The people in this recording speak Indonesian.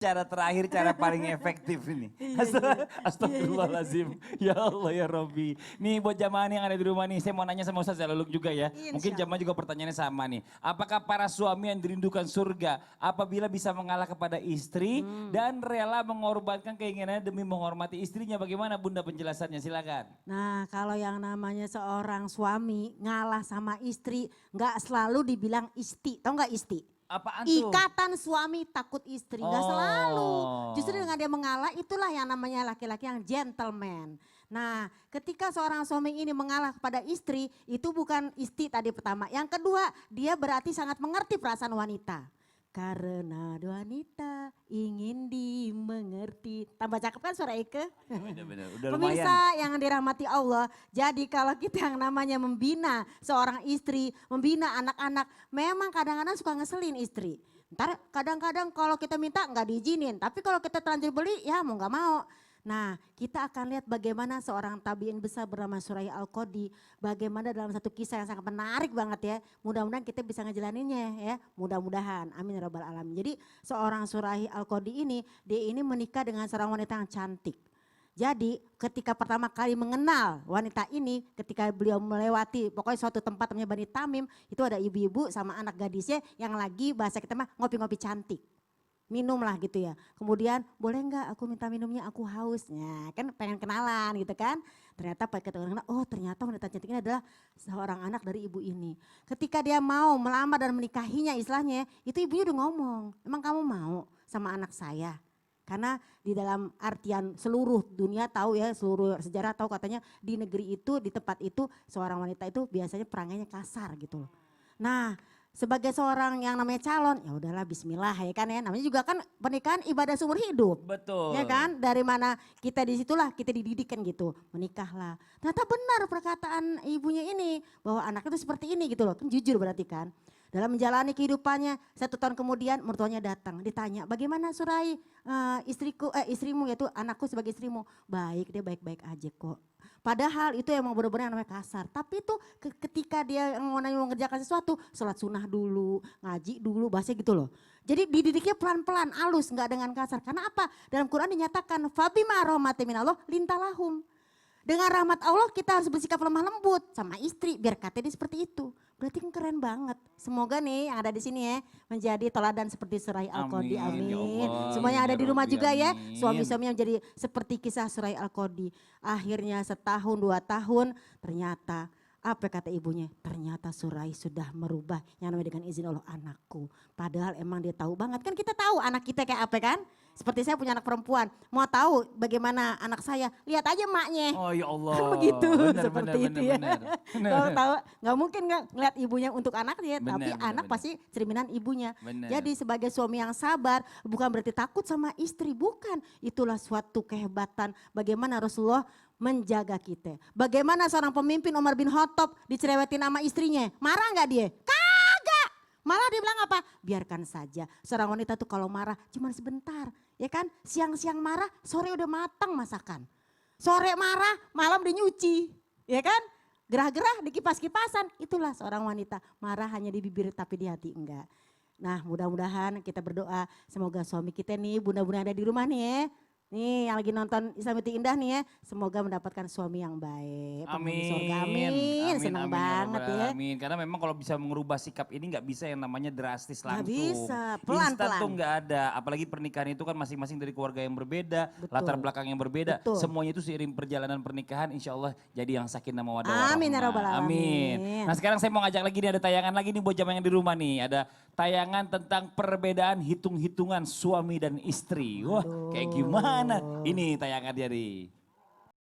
Cara terakhir, cara paling efektif ini. Astagfirullahaladzim. Ya Allah ya Robbi. Nih buat jamaah yang ada di rumah nih, saya mau nanya sama Ustaz Jaluluk juga ya. Mungkin jamaah juga pertanyaannya sama nih. Apakah para suami yang dirindukan surga apabila bisa mengalah kepada istri dan rela mengorbankan keinginannya demi menghormati istrinya? Bagaimana Bunda penjelasannya? Silakan. Nah kalau yang namanya seorang suami ngalah sama istri nggak selalu dibilang isti, tau nggak isti? Apaan tuh? Ikatan suami takut istri, nggak selalu. Oh. Justru dengan dia mengalah itulah yang namanya laki-laki yang gentleman. Nah ketika seorang suami ini mengalah kepada istri itu bukan isti tadi pertama. Yang kedua dia berarti sangat mengerti perasaan wanita. Karena wanita ingin dimengerti. Tambah cakep kan suara Eke? Bener-bener, udah Pemirsa lumayan. yang dirahmati Allah, jadi kalau kita yang namanya membina seorang istri, membina anak-anak, memang kadang-kadang suka ngeselin istri. Ntar kadang-kadang kalau kita minta nggak diizinin, tapi kalau kita terlanjur beli ya mau nggak mau. Nah kita akan lihat bagaimana seorang tabiin besar bernama Suraya Al-Qadi, bagaimana dalam satu kisah yang sangat menarik banget ya. Mudah-mudahan kita bisa ngejalaninnya ya, mudah-mudahan. Amin ya rabbal alamin. Jadi seorang Suraya Al-Qadi ini, dia ini menikah dengan seorang wanita yang cantik. Jadi ketika pertama kali mengenal wanita ini, ketika beliau melewati pokoknya suatu tempat namanya Bani Tamim, itu ada ibu-ibu sama anak gadisnya yang lagi bahasa kita mah ngopi-ngopi cantik. Minum lah gitu ya. Kemudian boleh nggak aku minta minumnya, aku haus. Nah, kan pengen kenalan gitu kan. Ternyata pas ketemu, oh ternyata wanita cantik ini adalah seorang anak dari ibu ini. Ketika dia mau melamar dan menikahinya istilahnya, itu ibunya udah ngomong, emang kamu mau sama anak saya? Karena di dalam artian seluruh dunia tahu ya, seluruh sejarah tahu katanya di negeri itu, di tempat itu seorang wanita itu biasanya perangainya kasar gitu loh. Nah sebagai seorang yang namanya calon, ya udahlah bismillah ya kan ya. Namanya juga kan pernikahan ibadah seumur hidup. Betul. Ya kan, dari mana kita disitulah kita dididik kan gitu. Menikahlah. Ternyata benar perkataan ibunya ini, bahwa anak itu seperti ini gitu loh. Kan jujur berarti kan. Dalam menjalani kehidupannya, 1 tahun kemudian mertuanya datang. Ditanya, bagaimana Surai istrimu yaitu anakku sebagai istrimu. Baik, dia baik-baik aja kok. Padahal itu emang benar-benar yang namanya kasar. Tapi itu ketika dia mau mengerjakan sesuatu, sholat sunnah dulu, ngaji dulu, bahasa gitu loh. Jadi dididiknya pelan-pelan, halus, nggak dengan kasar. Karena apa? Dalam Quran dinyatakan, Fabima rahmati minallah lintalahum. Dengan rahmat Allah kita harus bersikap lemah lembut sama istri biar katanya seperti itu. Berarti kan keren banget. Semoga nih yang ada di sini ya menjadi teladan seperti Suraya Al-Qadi. Amin, ya Amin. Allah, Semuanya yang amin ada ya di rumah Rabbi, juga ya. amin. Suami-suami yang menjadi seperti kisah Suraya Al-Qadi. Akhirnya setahun 2 tahun ternyata apa kata ibunya? Ternyata Surai sudah merubah yang namanya dengan izin Allah anakku. Padahal emang dia tahu banget. Kan kita tahu anak kita kayak apa kan? Seperti saya punya anak perempuan. Mau tahu bagaimana anak saya? Lihat aja maknya. Oh ya Allah. Kan begitu Benar, seperti benar, itu ya. benar. Kalau tahu nggak mungkin nggak ngeliat ibunya untuk anaknya. Benar, tapi benar, anak benar. pasti cerminan ibunya. Benar. Jadi sebagai suami yang sabar bukan berarti takut sama istri. Bukan. Itulah suatu kehebatan. Bagaimana Rasulullah menjaga kita. Bagaimana seorang pemimpin Umar bin Khattab dicerewetin sama istrinya. Marah nggak dia? Kagak. Malah dia bilang apa? Biarkan saja. Seorang wanita tuh kalau marah cuma sebentar. Ya kan? Siang-siang marah, sore udah matang masakan. Sore marah, malam udah nyuci. Ya kan? Gerah-gerah di kipas-kipasan. Itulah seorang wanita. Marah hanya di bibir tapi di hati enggak. Nah mudah-mudahan kita berdoa semoga suami kita nih, bunda-bunda ada di rumah nih ya. Nih yang lagi nonton Islamiti Indah nih ya, semoga mendapatkan suami yang baik. Penghuni surga. Amin. Senang amin, banget rabbal ya. alamin. Karena memang kalau bisa merubah sikap ini nggak bisa yang namanya drastis langsung. Nggak bisa, Instan pelan-pelan. tuh nggak ada. Apalagi pernikahan itu kan masing-masing dari keluarga yang berbeda, Betul. latar belakang yang berbeda. Betul. Semuanya itu seiring perjalanan pernikahan insya Allah jadi yang sakinah mawaddah Amin ya warahmah. rabbal alamin. Amin. Nah sekarang saya mau ngajak lagi nih ada tayangan lagi nih buat jamaah yang di rumah nih. Ada tayangan tentang perbedaan hitung-hitungan suami dan istri. Wah kayak gimana? Ini tayangan dia nih.